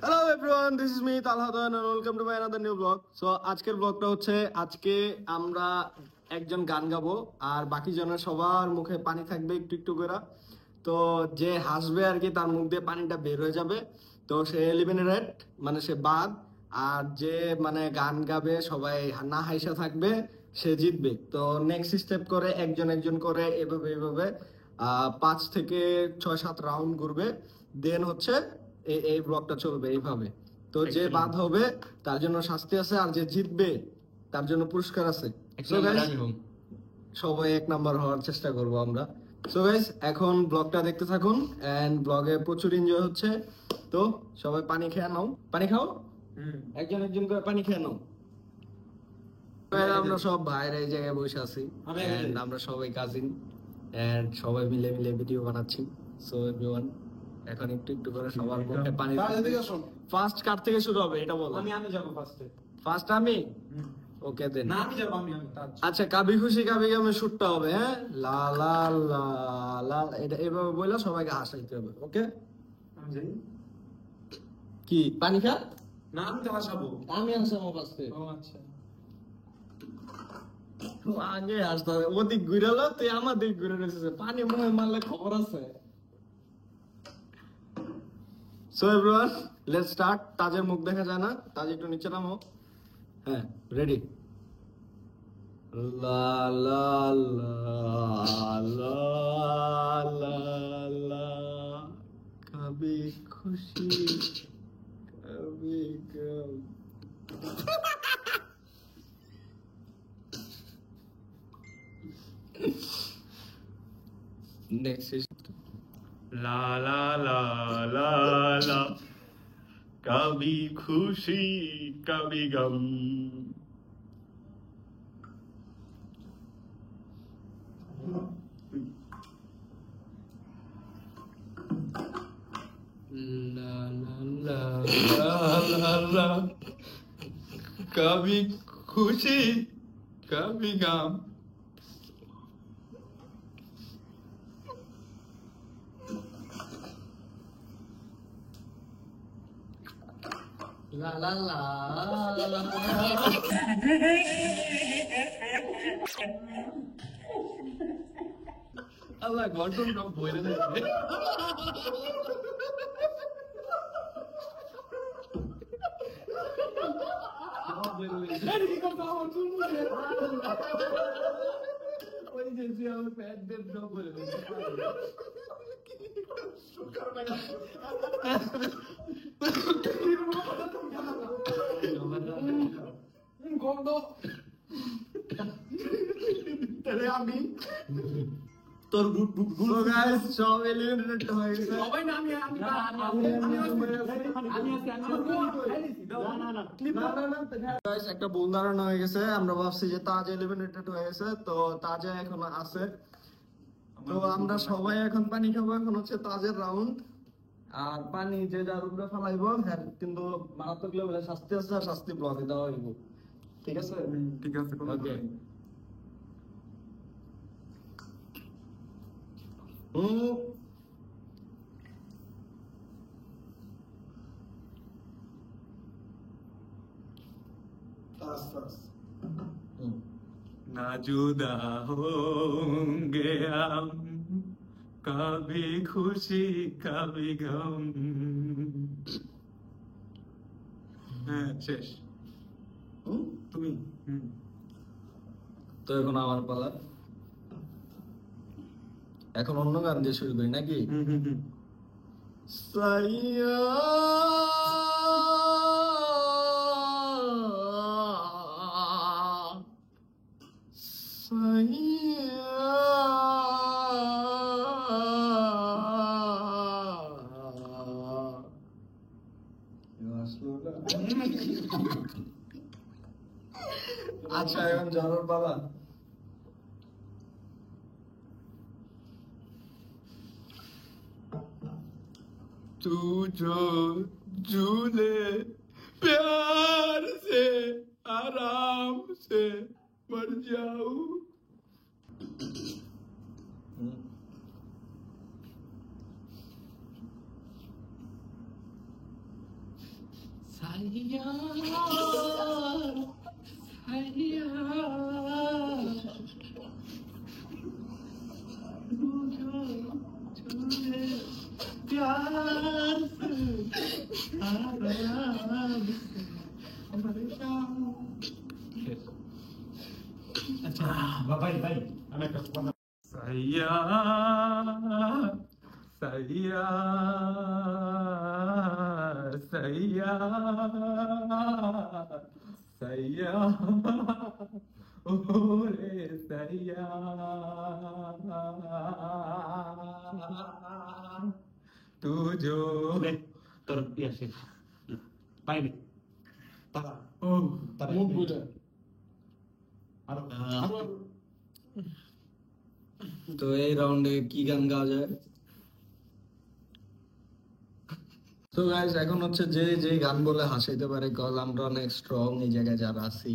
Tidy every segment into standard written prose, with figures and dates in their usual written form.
Hello everyone, this is me Talhadan and welcome to my another new blog. So আজকের ব্লগটা হচ্ছে, আজকে আমরা একজন গান গাবো আর বাকি জনের সবার মুখে পানি থাকবে একটু একটু করে। তো যে হাসবে আর কি, তার মুখ দিয়ে পানিটা বের হয়ে যাবে, তো সে এলিমিনেটেড, মানে সে বাদ। আর যে মানে গান গাবে সবাই না হাইসা থাকবে, সে জিতবে। তো নেক্সট স্টেপ করে একজন একজন করে এভাবে এভাবে 5 থেকে 6-7 রাউন্ড ঘুরবে। দেন হচ্ছে এই ব্লকটা চলবে এইভাবে। তো যে বাদ হবে তার জন্য শাস্তি আছে, আর যে জিতবে তার জন্য পুরস্কার আছে। So guys, সবাই 1 নাম্বার হওয়ার চেষ্টা করব আমরা। সো গাইস, এখন ব্লগটা দেখতে থাকুন এন্ড ব্লগে প্রচুর এনজয় হচ্ছে। তো সবাই পানি খেয়ে নাও, পানি খাও, একজন একজন করে পানি খেয়ে নাও। আমরা সব ভাইরা এই জায়গায় বসে আছি and আমরা সবাই কাজিন এন্ড সবাই মিলে মিলে ভিডিও বানাচ্ছি। সো এভরিওয়ান, এখন একটু একটু করে সবার মুখে পানি। ফার্স্ট কার থেকে শুরু হবে এটা বলো। আমি যাব ফার্স্টে। ফার্স্ট আমি? ওকে দেন। না আমি যাব, আমি আচ্ছা, কাবি খুশি কাবি গামে শুটটা হবে। হ্যাঁ, লা লা লা লা, এটা এভাবে বললে সবাইকে হাসাইতে হবে। ওকে, আমি যাই। কি পানি খা? না আমি তো হাসাবো। আমি হাসাবো ফার্স্টে। ও আচ্ছা। আগে হাসতে হবে, ওদিক ঘুরালো তুই আমার দিক ঘুরে রয়েছে, পানি মুখে মারলে খবর আছে। So everyone, let's start. তাজের মুখ দেখা যায় না, তাজ একটু নিচে নামো। হ্যাঁ, রেডি। লা লা লা লা লা লা, কবি খুশি কবি গম। নেক্সট ইজ ला ला ला ला ला, कभी खुशी कभी गम। লা লা লা লা লা লা, कभी खुशी कभी गम। লা লা লা। আল্লাহ ঘটন সব বইলে দেবে। ওই যে যে আমার প্যাট দেব সব বলে দেবে। গন্ধ। তাহলে আমি তোর গুলো গাইস সব এলিমিনেটেড হয়ে গেছে। সবাই না আমি আমি গাইস একটা ভুল ধারণা হয়ে গেছে, আমরা ভাবছি যে তাজ এলিমিনেটেড হয়ে গেছে, তো তাজে এখন আছে। তো আমরা সবাই এখন পানি খাবো, এখন হচ্ছে তাজের রাউন্ড। আর পানি যে যার উপরে ফেলাইবো, হ্যাঁ কিন্তু মারাত্মক লেভেলে শাস্তি আছে, আর শাস্তি ব্লকে দেওয়া হইব। ঠিক আছে? ঠিক আছে, ওকে। ना जुदा होंगे हम, कभी खुशी कभी गम। হ্যাঁ শেষ। তুমি তো এখন আমার পালা। এখন অন্য গান দিয়ে শুরু করি নাকি? সাইয়া আচ্ছা, এখন জানার পালা। तू जो झूले प्यार से आराम से मर जाऊं। সাইয়া সাইয়া तुझो छूले प्यार से आराम से मर जाऊं। अच्छा ভাই ভাই আমি একটা কথা साइया साइया साइया साइया ओरे साइया तू जो তোর ইয়া শেষ পাইনি তারা ओ তারা মুখ বুঝে আরো তো এই রাউন্ডে কি গান গাওয়া যায়? তো গাইস এখন হচ্ছে যে যে গান বলে হাসাইতে পারে, কজ আমরা অনেক স্ট্রং এই জায়গায় যারা আছি।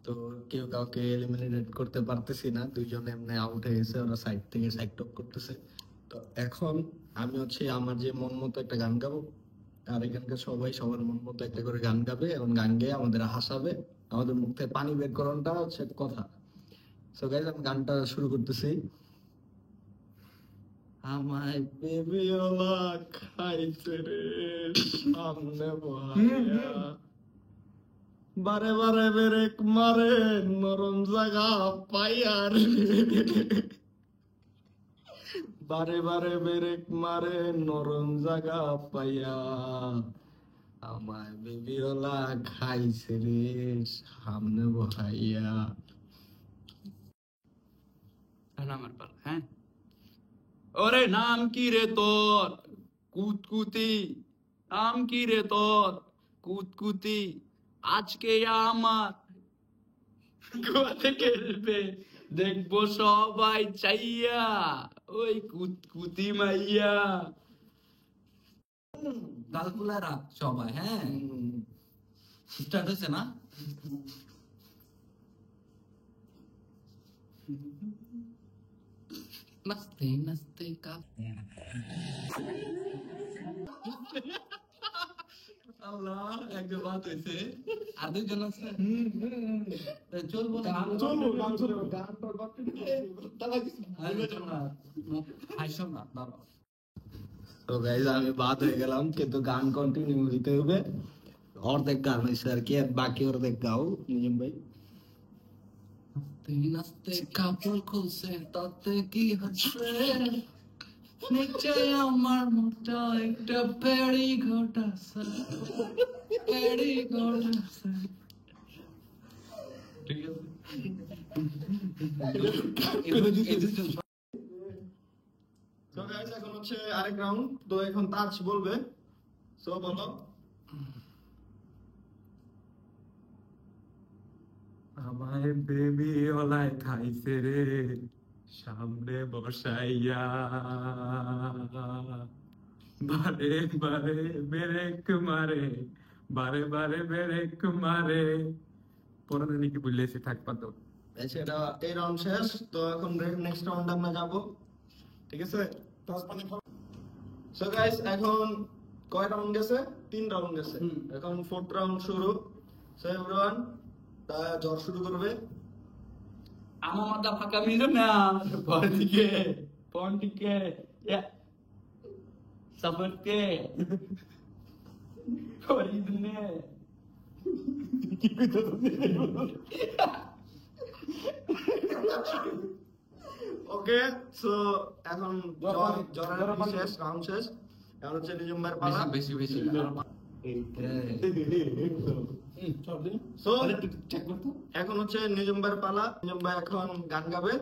তো কেউ কাউকে এলিমিনেট করতে পারতেছি না, দুইজন এমনি আউট হয়ে গেছে, ওরা সাইড থেকে সাইড টক করতেছে। তো এখন আমি হচ্ছে আমার যে মন মতো একটা গান গাবো, আর এখানকার সবাই সবার মন মতো একটা করে গান গাবে এবং গান গেয়ে আমাদের হাসাবে, আমাদের মুখ থেকে পানি বের করানোটা হচ্ছে কথা। সো গাইস আমি গানটা শুরু করতেছি। আমায় বেবি ওলা খাইছে রে সামনে বহাইয়া, বারে বারে বেরেক মারে নরম জায়গা পাইয়া রে, বারে বারে বেরেক মারে নরম জায়গা পাইয়া, আমায় বেবি ওলা খাইছে রে সামনে বহাইয়া। আমার পালা, হ্যাঁ। ওরে নাম কি রে তোর কুতকুতি, নাম কি রে তোর কুতকুতি, আজকে আমার গোয়াতে খেলবে দেখবো সবাই চাইয়া, ওই কুতকুতি মাইয়া। গালগুলা রাখ সবাই, হ্যাঁ। স্টার্ট হয়েছে না? नस्ते नस्ते का আল্লাহ একটা বাত হইছে আর দুইজন আছে চলবো না আইসব না দাঁড়াও। তো গাইজ আমি বাদ হয়ে গেলাম, কিন্তু গান কন্টিনিউ দিতে হবে। অর্ধেক গান হয়েছে আর কি, আর বাকি অর্ধেক গাও নিজম ভাই। নাচতে নাচতে কাপড় খুলছে তাতে কি হচ্ছে, নিচে আমার মোটা একটা পেড়ি ঘটাছে, পেড়ি ঘটাছে। ঠিক আছে। তো গাইজ এখন হচ্ছে আরেক রাউন্ড। তো এখন তাজ বলবে, সো বলো। আমায় বেবি ওলাই খাইছে রে সামনে বসাইয়া, বারে বারে বেরেক মারে, বারে বারে বেরেক মারে। পরে নাকি বুঝলেছি থাকবা তো। সেটা এই রাউন্ড শেষ। তো এখন নেক্সট রাউন্ড আমরা যাব, ঠিক আছে? সো গাইস এখন কয় রাউন্ড গেছে? 3 রাউন্ড গেছে। এখন 4th রাউন্ড শুরু। সো এভরিওয়ান জ্বর শুরু করবে। আমার মাথা ফাঁকা মিল না পরদিকে পন্টিকে সাবরকে ফরিদনে ওকে, সো এখন জ্বরের শেষ, রাউন্ড শেষ। এখন হচ্ছে নিজুম্বার পালা। বেশি বেশি সো এখন হচ্ছে নিজুম্বার পালা। নিজুম্বা এখন গান গাবে।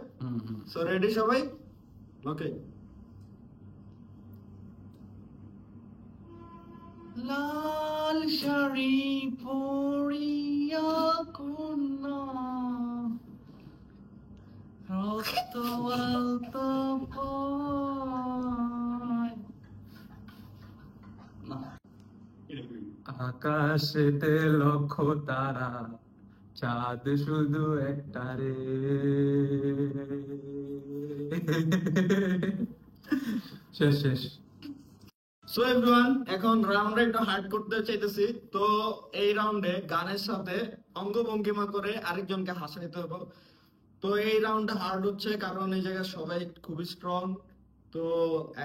সো রেডি সবাই? ওকে। লাল শাড়ি পরিয়া কন্যা রক্ত আলতো পায়, আকাশেতে লক্ষ তারা, চাঁদ শুধু একটা রে। শেষ শেষ। সো এভরিওয়ান, এখন রাউন্ডে একটু হার্ড করতে চাইতেছি। তো এই রাউন্ডে গানের সাথে অঙ্গভঙ্গিমা করে আরেকজনকে হাসাইতে হবে। তো এই রাউন্ডটা হার্ড হচ্ছে কারণ এই জায়গায় সবাই খুবই স্ট্রং। তো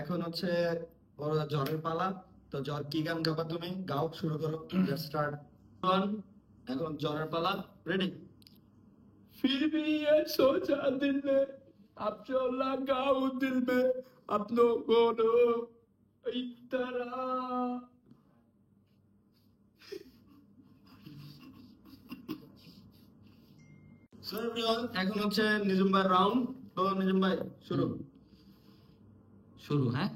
এখন হচ্ছে ওর জ্বরের পালা। তো জ্বর কি গান গাবা তুমি? গাও, শুরু করো। Let's start. এখন জ্বরের পালা, রেডি? फिर भी ये सोचा दिल ने अब जो लगाऊं दिल में अपनों को नो इस तरह সো এভরিওয়ান, এখন হচ্ছে নিজুম ভাই রাউন্ড। তো নিজুম ভাই শুরু। শুরু, হ্যাঁ?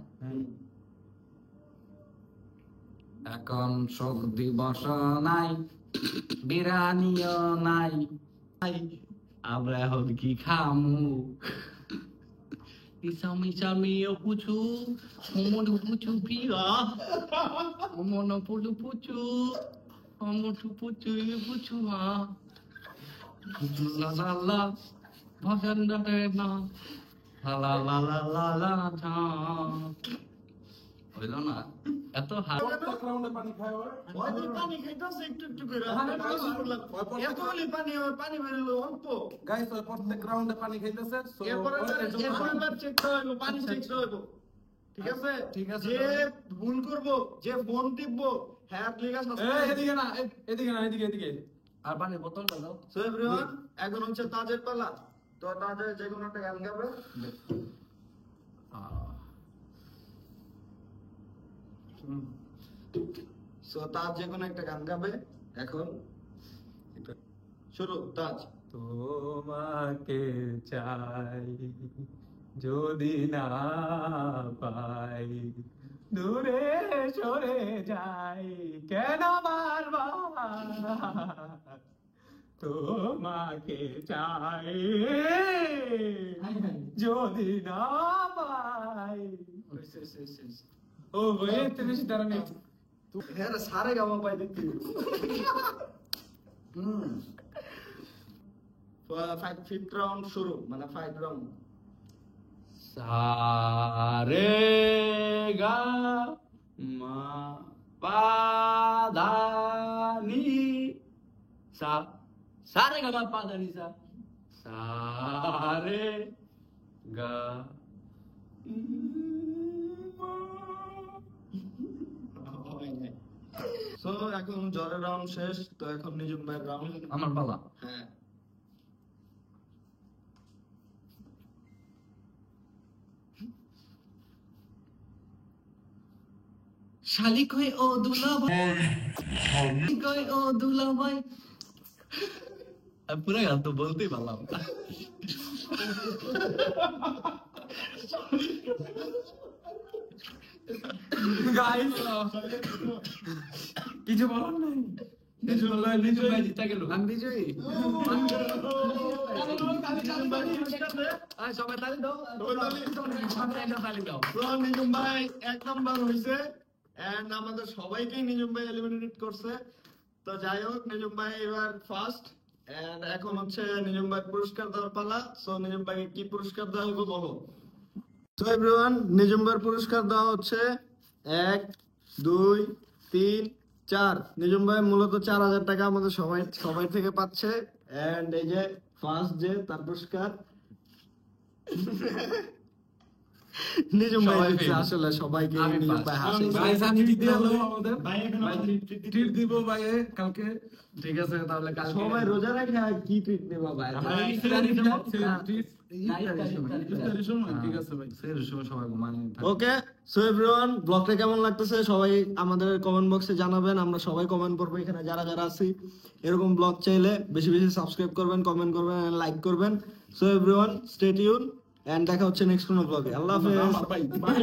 এখন শোক দিবস নাই, বিরানিও নাই, আমরা এখন কি খামু? ইসামিও পুচু, অমন পুচু প্রিয়া, অমন পুচু পুচু, অমন পুচু পুচু হা, লা লা লা, ভজন রে না, লা লা লা লা লা লা। হইল না? এত হার রাউন্ডে পানি খায় ওর। ওই যে পানি খাইতেছে একটু একটু করে। এত হলে পানি হয়, পানি বেরোলো অল্প। গাইস ওই প্রত্যেক রাউন্ডে পানি খাইতেছে। সো এরপরে চেক হইব, পানি চেক হইব। ঠিক আছে? ঠিক আছে। যে ভুল করবো, যে ফোন টিপবো, হ্যাঁ লিগা এদিকে না, এদিকে না, এদিকে এদিকে। আর পানির বোতলটা দাও। সো এভরিওয়ান, এখন হচ্ছে তাজের পালা। তো তাজের যে কোনো একটা গান গাবে। সো তাজ যে কোনো একটা গান গাবে। এখন শুরু, তাজ। তোমাকে চাই যদি না পাই, দূরে সরে যাই কেন বারবার, তোমাকে চাই যদি না পাই। ও ভাই এত বেশি তারা নেই। হ্যাঁ রে, সারে গামা পাই দেখতে। ফিফথ রাউন্ড শুরু, মানে 5 রাউন্ড। সারে গা মা পা ধা নি সা, সারে গা মা পা ধা নি সা, সারে গা সো এখন জ্বরের রাউন্ড শেষ। তো এখন নিজুম ভাইয়ের রাউন্ড। আমার পালা। হ্যাঁ, শালি কই ও দুলাভাই, শালি কই ও দুলাভাই। পুরো গান তো বলতেই পারলাম না। গাইস কিছু বলার নাই। নিজু ভাই জিতা গেল। আমি বিজয়ী। সবাই তালি দাও, সবাই তালি দাও। তো নিজুম ভাই 1 নাম্বার হইছে। এন্ড আমাদের সবাইকেই নিজুম ভাই এলিমিনেট করছে। তো যাই হোক, নিজুম ভাই এবার ফার্স্ট। এন্ড এখন হচ্ছে নিজুম ভাই পুরস্কার দেওয়ার পালা। সো নিজুম ভাইকে কি পুরস্কার দেওয়া হবে বলো। তো এভরিওয়ান, নিজুম ভাইয়ের পুরস্কার দেওয়া হচ্ছে 1 2 3 4। নিজুম ভাই মূলত 4000 টাকা আমাদের সবাই থেকে পাচ্ছে। এন্ড এই যে ফার্স্ট যে তার পুরস্কার নিজুম ভাই সবাই দিচ্ছে। পেয়ে। আসলে সবাইকে আমি নিজুম first। ভাই হাসাইছে। ভাই সাথে দিতে হলো আমাদের। ভাই এখন ট্রিট দিব ভাই কালকে। ঠিক আছে তাহলে কালকে সবাই রোজা রাখে আর কি ট্রিট নেবা ভাই? আমরা ভাই, ইফতারি দেবো। ইফতারির সময় ঠিক আছে ভাই। সেই সময় সবাই ঘুমানো থাকে। ওকে, সো এভরিওয়ান, ব্লগটা কেমন লাগতেছে সবাই আমাদের কমেন্ট বক্সে জানাবেন। আমরা সবাই কমেন্ট করবো এখানে যারা যারা আছি। এরকম ব্লগ চাইলে বেশি বেশি সাবস্ক্রাইব করবেন, কমেন্ট করবেন, লাইক করবেন। So everyone, stay tune and দেখা হচ্ছে নেক্সট কোনো ব্লগে। আল্লাহ হাফেজ। ভাই